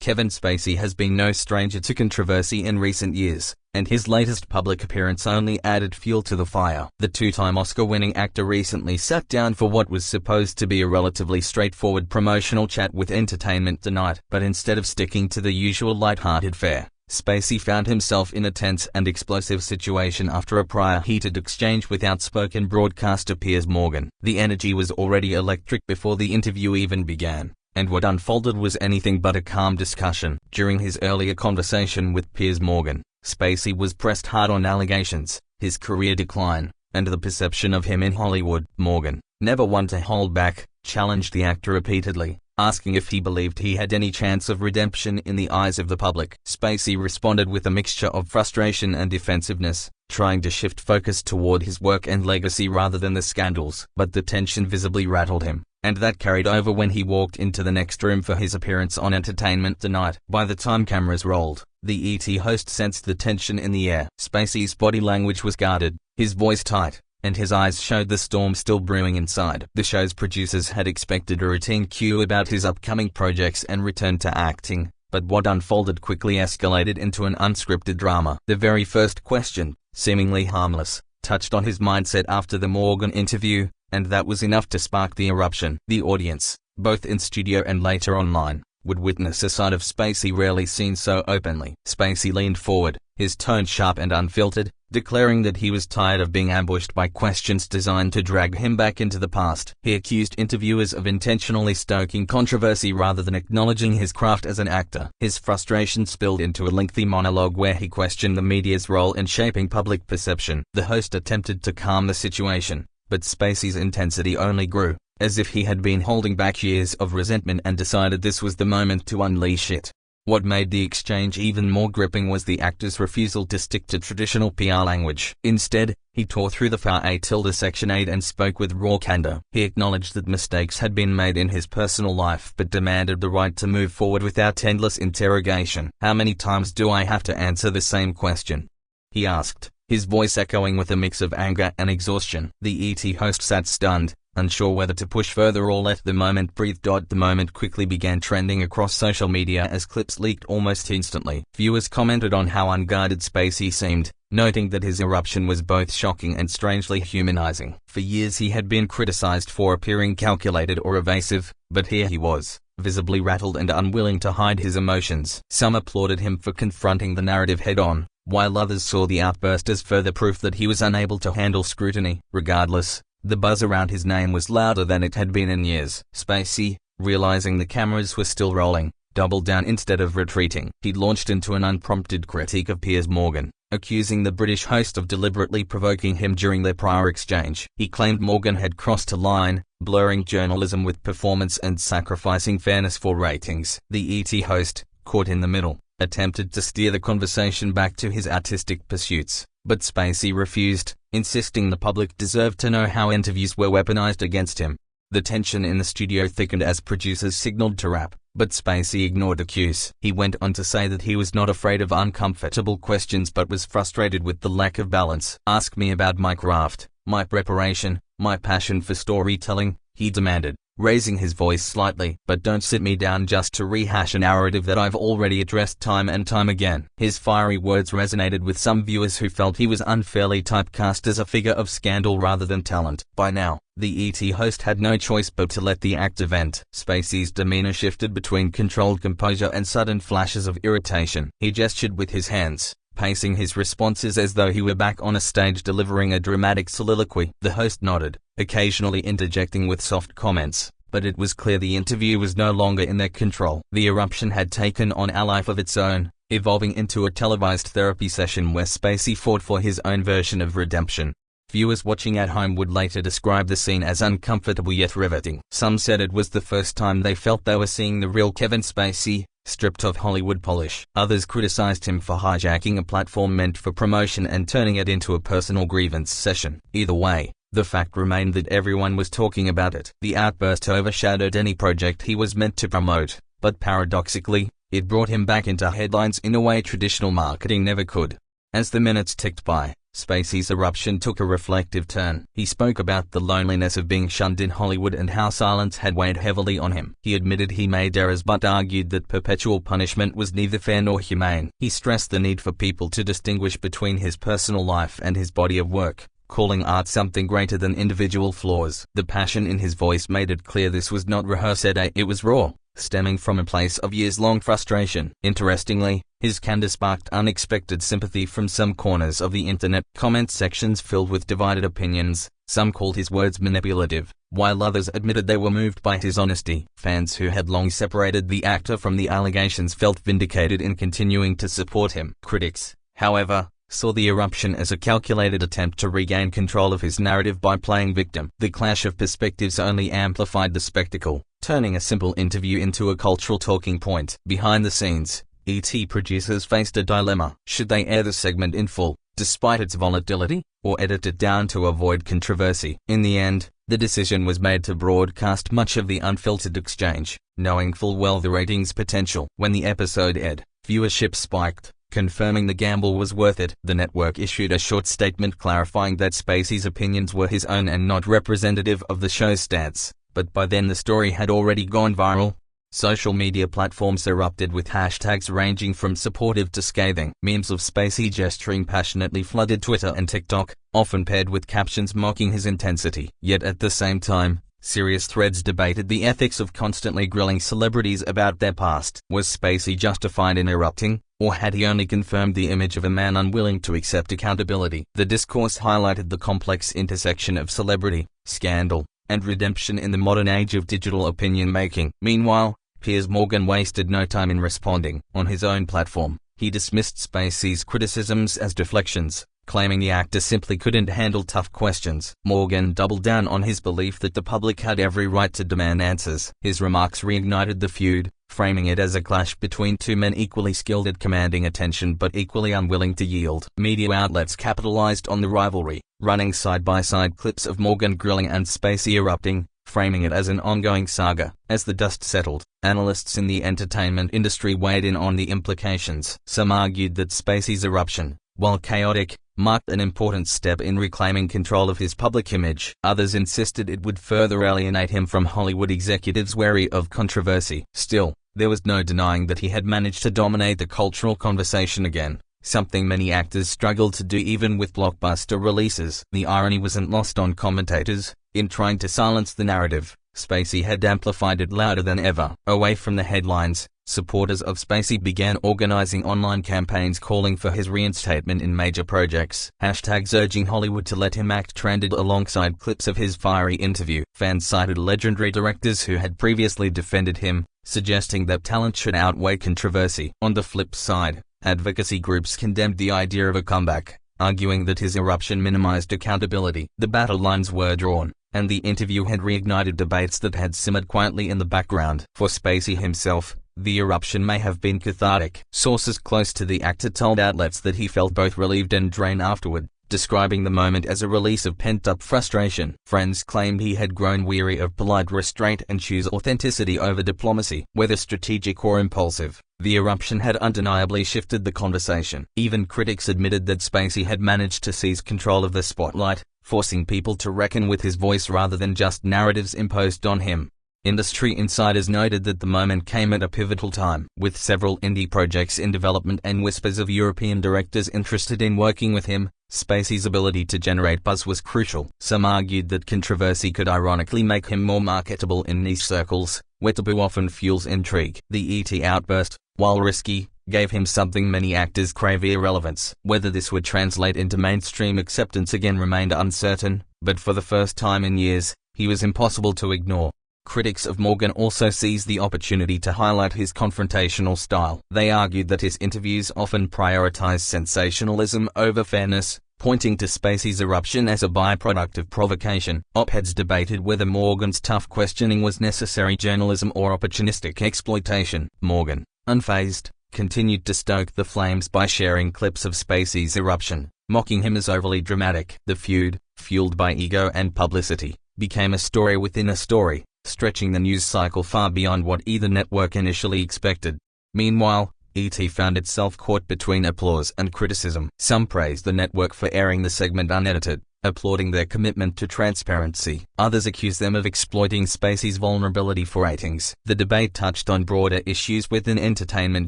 Kevin Spacey has been no stranger to controversy in recent years, and his latest public appearance only added fuel to the fire. The two-time Oscar-winning actor recently sat down for what was supposed to be a relatively straightforward promotional chat with Entertainment Tonight, but instead of sticking to the usual light-hearted fare, Spacey found himself in a tense and explosive situation after a prior heated exchange with outspoken broadcaster Piers Morgan. The energy was already electric before the interview even began, and what unfolded was anything but a calm discussion. During his earlier conversation with Piers Morgan, Spacey was pressed hard on allegations, his career decline, and the perception of him in Hollywood. Morgan, never one to hold back, challenged the actor repeatedly, asking if he believed he had any chance of redemption in the eyes of the public. Spacey responded with a mixture of frustration and defensiveness, trying to shift focus toward his work and legacy rather than the scandals. But the tension visibly rattled him, and that carried over when he walked into the next room for his appearance on Entertainment Tonight. By the time cameras rolled, the ET host sensed the tension in the air. Spacey's body language was guarded, his voice tight, and his eyes showed the storm still brewing inside. The show's producers had expected a routine cue about his upcoming projects and return to acting, but what unfolded quickly escalated into an unscripted drama. The very first question, seemingly harmless, touched on his mindset after the Morgan interview, and that was enough to spark the eruption. The audience, both in studio and later online, would witness a side of Spacey rarely seen so openly. Spacey leaned forward, his tone sharp and unfiltered, declaring that he was tired of being ambushed by questions designed to drag him back into the past. He accused interviewers of intentionally stoking controversy rather than acknowledging his craft as an actor. His frustration spilled into a lengthy monologue where he questioned the media's role in shaping public perception. The host attempted to calm the situation, but Spacey's intensity only grew, as if he had been holding back years of resentment and decided this was the moment to unleash it. What made the exchange even more gripping was the actor's refusal to stick to traditional PR language. Instead, he tore through the Section 8 and spoke with raw candor. He acknowledged that mistakes had been made in his personal life but demanded the right to move forward without endless interrogation. "How many times do I have to answer the same question?" he asked, his voice echoing with a mix of anger and exhaustion. The ET host sat stunned, unsure whether to push further or let the moment breathe. The moment quickly began trending across social media as clips leaked almost instantly. Viewers commented on how unguarded Spacey seemed, noting that his eruption was both shocking and strangely humanizing. For years he had been criticized for appearing calculated or evasive, but here he was, visibly rattled and unwilling to hide his emotions. Some applauded him for confronting the narrative head-on, while others saw the outburst as further proof that he was unable to handle scrutiny. Regardless, the buzz around his name was louder than it had been in years. Spacey, realizing the cameras were still rolling, doubled down instead of retreating. He launched into an unprompted critique of Piers Morgan, accusing the British host of deliberately provoking him during their prior exchange. He claimed Morgan had crossed a line, blurring journalism with performance and sacrificing fairness for ratings. The ET host, caught in the middle, attempted to steer the conversation back to his artistic pursuits, but Spacey refused, insisting the public deserved to know how interviews were weaponized against him. The tension in the studio thickened as producers signaled to wrap, but Spacey ignored the cues. He went on to say that he was not afraid of uncomfortable questions but was frustrated with the lack of balance. "Ask me about my craft, my preparation, my passion for storytelling," he demanded, raising his voice slightly. "But don't sit me down just to rehash a narrative that I've already addressed time and time again." His fiery words resonated with some viewers who felt he was unfairly typecast as a figure of scandal rather than talent. By now, the ET host had no choice but to let the actor vent. Spacey's demeanor shifted between controlled composure and sudden flashes of irritation. He gestured with his hands, pacing his responses as though he were back on a stage delivering a dramatic soliloquy. The host nodded, occasionally interjecting with soft comments, but it was clear the interview was no longer in their control. The eruption had taken on a life of its own, evolving into a televised therapy session where Spacey fought for his own version of redemption. Viewers watching at home would later describe the scene as uncomfortable yet riveting. Some said it was the first time they felt they were seeing the real Kevin Spacey, stripped of Hollywood polish. Others criticized him for hijacking a platform meant for promotion and turning it into a personal grievance session. Either way, the fact remained that everyone was talking about it. The outburst overshadowed any project he was meant to promote, but paradoxically, it brought him back into headlines in a way traditional marketing never could. As the minutes ticked by, Spacey's eruption took a reflective turn. He spoke about the loneliness of being shunned in Hollywood and how silence had weighed heavily on him. He admitted he made errors but argued that perpetual punishment was neither fair nor humane. He stressed the need for people to distinguish between his personal life and his body of work, calling art something greater than individual flaws. The passion in his voice made it clear this was not rehearsed, it was raw, stemming from a place of years-long frustration. Interestingly, his candor sparked unexpected sympathy from some corners of the internet. Comment sections filled with divided opinions. Some called his words manipulative, while others admitted they were moved by his honesty. Fans who had long separated the actor from the allegations felt vindicated in continuing to support him. Critics, however, saw the eruption as a calculated attempt to regain control of his narrative by playing victim. The clash of perspectives only amplified the spectacle, turning a simple interview into a cultural talking point. Behind the scenes, ET producers faced a dilemma. Should they air the segment in full, despite its volatility, or edit it down to avoid controversy? In the end, the decision was made to broadcast much of the unfiltered exchange, knowing full well the ratings potential. When the episode aired, viewership spiked, confirming the gamble was worth it. The network issued a short statement clarifying that Spacey's opinions were his own and not representative of the show's stance, but by then the story had already gone viral. Social media platforms erupted with hashtags ranging from supportive to scathing. Memes of Spacey gesturing passionately flooded Twitter and TikTok, often paired with captions mocking his intensity. Yet at the same time, serious threads debated the ethics of constantly grilling celebrities about their past. Was Spacey justified in erupting, or had he only confirmed the image of a man unwilling to accept accountability? The discourse highlighted the complex intersection of celebrity, scandal, and redemption in the modern age of digital opinion-making. Meanwhile, Piers Morgan wasted no time in responding. On his own platform, he dismissed Spacey's criticisms as deflections, claiming the actor simply couldn't handle tough questions. Morgan doubled down on his belief that the public had every right to demand answers. His remarks reignited the feud, framing it as a clash between two men equally skilled at commanding attention but equally unwilling to yield. Media outlets capitalized on the rivalry, running side-by-side clips of Morgan grilling and Spacey erupting, framing it as an ongoing saga. As the dust settled, analysts in the entertainment industry weighed in on the implications. Some argued that Spacey's eruption, while chaotic, marked an important step in reclaiming control of his public image. Others insisted it would further alienate him from Hollywood executives wary of controversy. Still, there was no denying that he had managed to dominate the cultural conversation again, something many actors struggled to do even with blockbuster releases. The irony wasn't lost on commentators. In trying to silence the narrative, Spacey had amplified it louder than ever. Away from the headlines, supporters of Spacey began organizing online campaigns calling for his reinstatement in major projects. Hashtags urging Hollywood to let him act trended alongside clips of his fiery interview. Fans cited legendary directors who had previously defended him, suggesting that talent should outweigh controversy. On the flip side, advocacy groups condemned the idea of a comeback, arguing that his eruption minimized accountability. The battle lines were drawn, and the interview had reignited debates that had simmered quietly in the background. For Spacey himself, the eruption may have been cathartic. Sources close to the actor told outlets that he felt both relieved and drained afterward, describing the moment as a release of pent-up frustration. Friends claimed he had grown weary of polite restraint and chose authenticity over diplomacy. Whether strategic or impulsive, the eruption had undeniably shifted the conversation. Even critics admitted that Spacey had managed to seize control of the spotlight, forcing people to reckon with his voice rather than just narratives imposed on him. Industry insiders noted that the moment came at a pivotal time, with several indie projects in development and whispers of European directors interested in working with him. Spacey's ability to generate buzz was crucial. Some argued that controversy could ironically make him more marketable in niche circles, where taboo often fuels intrigue. The ET outburst, while risky, gave him something many actors crave: irrelevance. Whether this would translate into mainstream acceptance again remained uncertain, but for the first time in years, he was impossible to ignore. Critics of Morgan also seized the opportunity to highlight his confrontational style. They argued that his interviews often prioritized sensationalism over fairness, pointing to Spacey's eruption as a byproduct of provocation. Op-eds debated whether Morgan's tough questioning was necessary journalism or opportunistic exploitation. Morgan, unfazed, continued to stoke the flames by sharing clips of Spacey's eruption, mocking him as overly dramatic. The feud, fueled by ego and publicity, became a story within a story, stretching the news cycle far beyond what either network initially expected. Meanwhile, ET found itself caught between applause and criticism. Some praised the network for airing the segment unedited, applauding their commitment to transparency. Others accused them of exploiting Spacey's vulnerability for ratings. The debate touched on broader issues within entertainment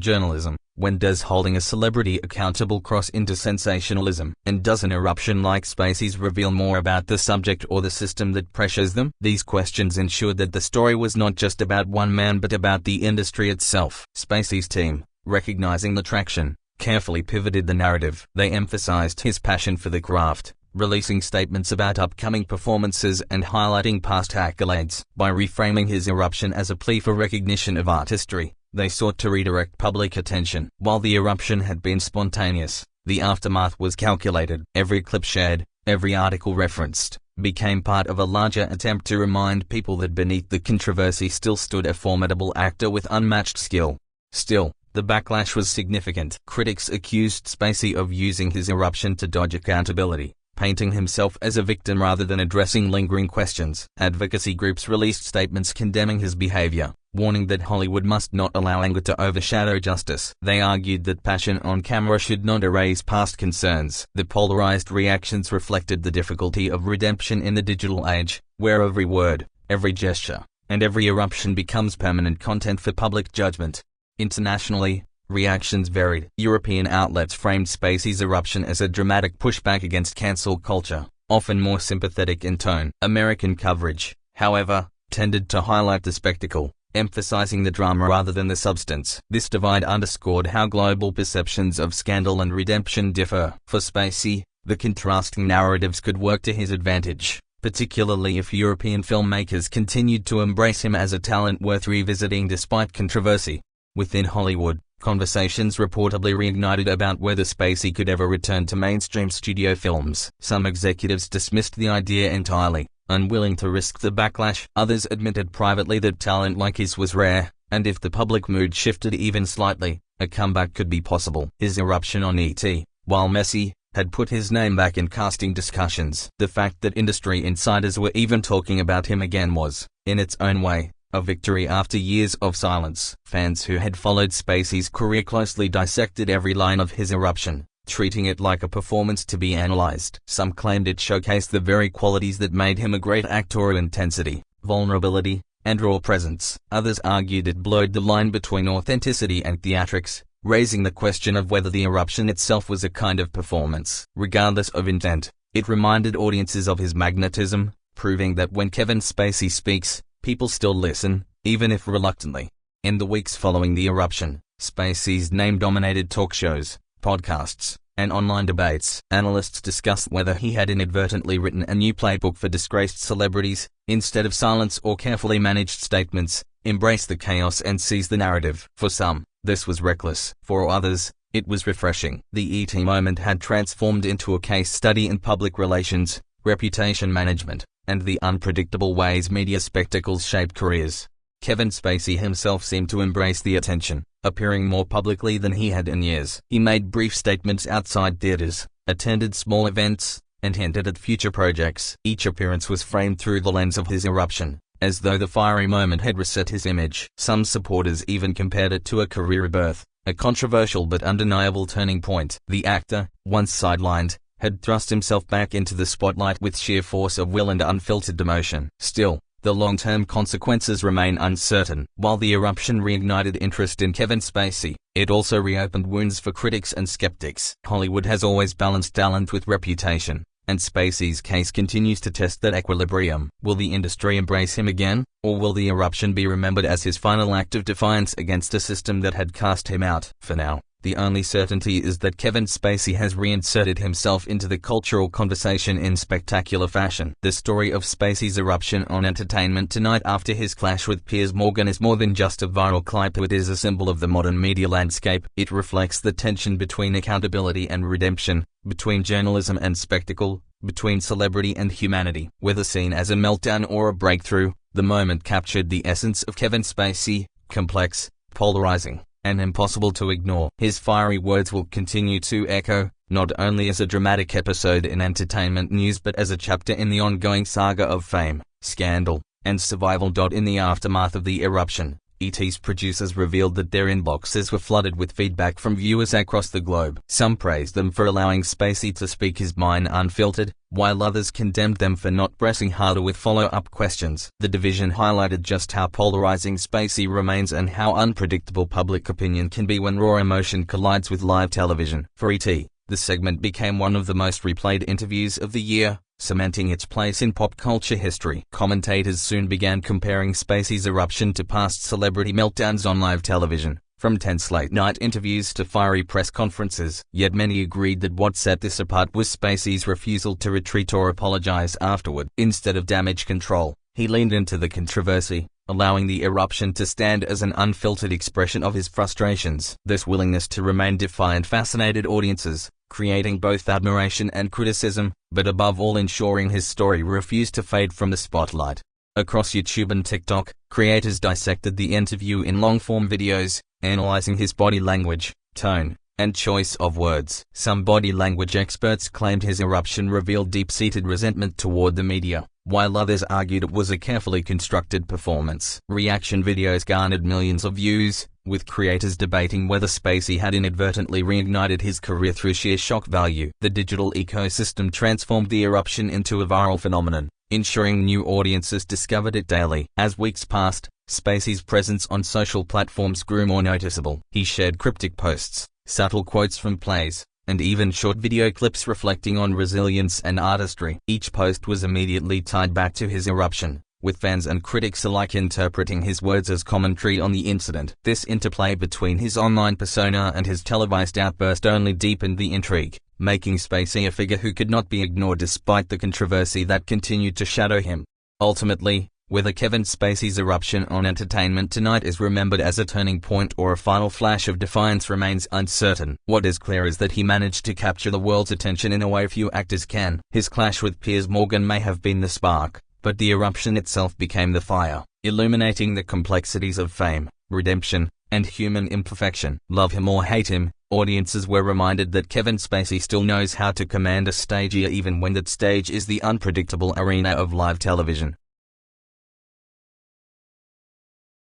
journalism. When does holding a celebrity accountable cross into sensationalism? And does an eruption like Spacey's reveal more about the subject or the system that pressures them? These questions ensured that the story was not just about one man but about the industry itself. Spacey's team, recognizing the traction, carefully pivoted the narrative. They emphasized his passion for the craft, releasing statements about upcoming performances and highlighting past accolades. By reframing his eruption as a plea for recognition of artistry, they sought to redirect public attention. While the eruption had been spontaneous, the aftermath was calculated. Every clip shared, every article referenced, became part of a larger attempt to remind people that beneath the controversy still stood a formidable actor with unmatched skill. Still, the backlash was significant. Critics accused Spacey of using his eruption to dodge accountability, painting himself as a victim rather than addressing lingering questions. Advocacy groups released statements condemning his behavior, warning that Hollywood must not allow anger to overshadow justice. They argued that passion on camera should not erase past concerns. The polarized reactions reflected the difficulty of redemption in the digital age, where every word, every gesture, and every eruption becomes permanent content for public judgment. Internationally, reactions varied. European outlets framed Spacey's eruption as a dramatic pushback against cancel culture, often more sympathetic in tone. American coverage, however, tended to highlight the spectacle, emphasizing the drama rather than the substance. This divide underscored how global perceptions of scandal and redemption differ. For Spacey, the contrasting narratives could work to his advantage, particularly if European filmmakers continued to embrace him as a talent worth revisiting despite controversy. Within Hollywood, conversations reportedly reignited about whether Spacey could ever return to mainstream studio films. Some executives dismissed the idea entirely, unwilling to risk the backlash. Others admitted privately that talent like his was rare, and if the public mood shifted even slightly, a comeback could be possible. His eruption on ET, while messy, had put his name back in casting discussions. The fact that industry insiders were even talking about him again was, in its own way, a victory after years of silence. Fans who had followed Spacey's career closely dissected every line of his eruption, treating it like a performance to be analyzed. Some claimed it showcased the very qualities that made him a great actor: intensity, vulnerability, and raw presence. Others argued it blurred the line between authenticity and theatrics, raising the question of whether the eruption itself was a kind of performance. Regardless of intent, it reminded audiences of his magnetism, proving that when Kevin Spacey speaks, people still listen, even if reluctantly. In the weeks following the eruption, Spacey's name dominated talk shows, podcasts, and online debates. Analysts discussed whether he had inadvertently written a new playbook for disgraced celebrities, instead of silence or carefully managed statements, embrace the chaos and seize the narrative. For some, this was reckless. For others, it was refreshing. The ET moment had transformed into a case study in public relations, reputation management, and the unpredictable ways media spectacles shape careers. Kevin Spacey himself seemed to embrace the attention, appearing more publicly than he had in years. He made brief statements outside theaters, attended small events, and hinted at future projects. Each appearance was framed through the lens of his eruption, as though the fiery moment had reset his image. Some supporters even compared it to a career rebirth, a controversial but undeniable turning point. The actor, once sidelined, had thrust himself back into the spotlight with sheer force of will and unfiltered emotion. Still, the long-term consequences remain uncertain. While the eruption reignited interest in Kevin Spacey, it also reopened wounds for critics and skeptics. Hollywood has always balanced talent with reputation, and Spacey's case continues to test that equilibrium. Will the industry embrace him again, or will the eruption be remembered as his final act of defiance against a system that had cast him out? For now, the only certainty is that Kevin Spacey has reinserted himself into the cultural conversation in spectacular fashion. The story of Spacey's eruption on Entertainment Tonight after his clash with Piers Morgan is more than just a viral clip. It is a symbol of the modern media landscape. It reflects the tension between accountability and redemption, between journalism and spectacle, between celebrity and humanity. Whether seen as a meltdown or a breakthrough, the moment captured the essence of Kevin Spacey: complex, polarizing, and impossible to ignore. His fiery words will continue to echo, not only as a dramatic episode in entertainment news but as a chapter in the ongoing saga of fame, scandal, and survival. In the aftermath of the eruption, ET's producers revealed that their inboxes were flooded with feedback from viewers across the globe. Some praised them for allowing Spacey to speak his mind unfiltered, while others condemned them for not pressing harder with follow-up questions. The division highlighted just how polarizing Spacey remains and how unpredictable public opinion can be when raw emotion collides with live television. For ET, the segment became one of the most replayed interviews of the year, cementing its place in pop culture history. Commentators soon began comparing Spacey's eruption to past celebrity meltdowns on live television, from tense late-night interviews to fiery press conferences. Yet many agreed that what set this apart was Spacey's refusal to retreat or apologize afterward. Instead of damage control, he leaned into the controversy, allowing the eruption to stand as an unfiltered expression of his frustrations. This willingness to remain defiant fascinated audiences, creating both admiration and criticism, but above all ensuring his story refused to fade from the spotlight. Across YouTube and TikTok, creators dissected the interview in long-form videos, analyzing his body language, tone, and choice of words. Some body language experts claimed his eruption revealed deep-seated resentment toward the media, while others argued it was a carefully constructed performance. Reaction videos garnered millions of views, with creators debating whether Spacey had inadvertently reignited his career through sheer shock value. The digital ecosystem transformed the eruption into a viral phenomenon, ensuring new audiences discovered it daily. As weeks passed, Spacey's presence on social platforms grew more noticeable. He shared cryptic posts, subtle quotes from plays, and even short video clips reflecting on resilience and artistry. Each post was immediately tied back to his eruption, with fans and critics alike interpreting his words as commentary on the incident. This interplay between his online persona and his televised outburst only deepened the intrigue, making Spacey a figure who could not be ignored despite the controversy that continued to shadow him. Ultimately, whether Kevin Spacey's eruption on Entertainment Tonight is remembered as a turning point or a final flash of defiance remains uncertain. What is clear is that he managed to capture the world's attention in a way few actors can. His clash with Piers Morgan may have been the spark, but the eruption itself became the fire, illuminating the complexities of fame, redemption, and human imperfection. Love him or hate him, audiences were reminded that Kevin Spacey still knows how to command a stage even when that stage is the unpredictable arena of live television.